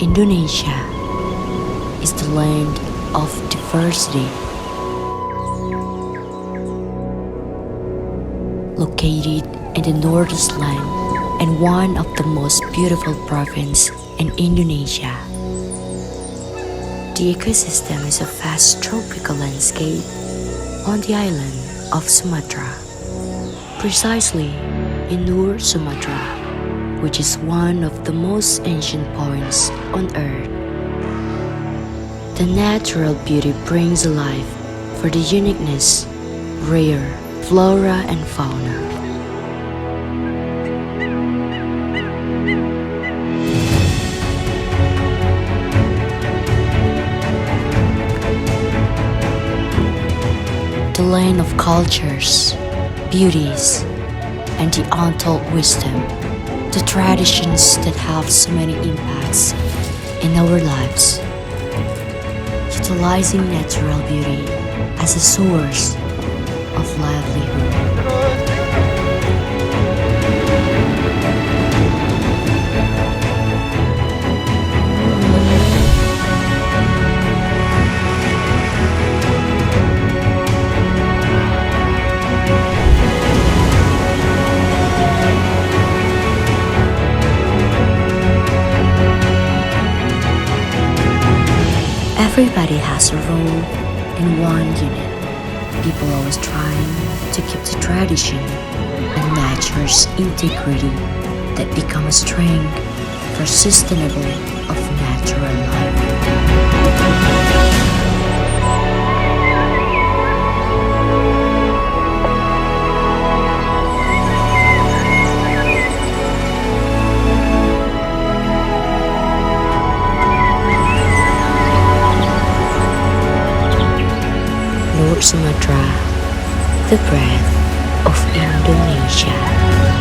Indonesia is the land of diversity. Located in the northeast land and one of the most beautiful provinces in Indonesia. The ecosystem is a vast tropical landscape on the island of Sumatra, precisely in North Sumatra, which is one of the most ancient points on Earth. The natural beauty brings alive for the uniqueness, rare flora and fauna. The land of cultures, beauties, and the untold wisdom, the traditions that have so many impacts in our lives. Utilizing natural beauty as a source of livelihood. Everybody has a role in one unit. People always trying to keep the tradition and nature's integrity that become a strength for sustainable of natural life. Sumatra, the breath of Indonesia.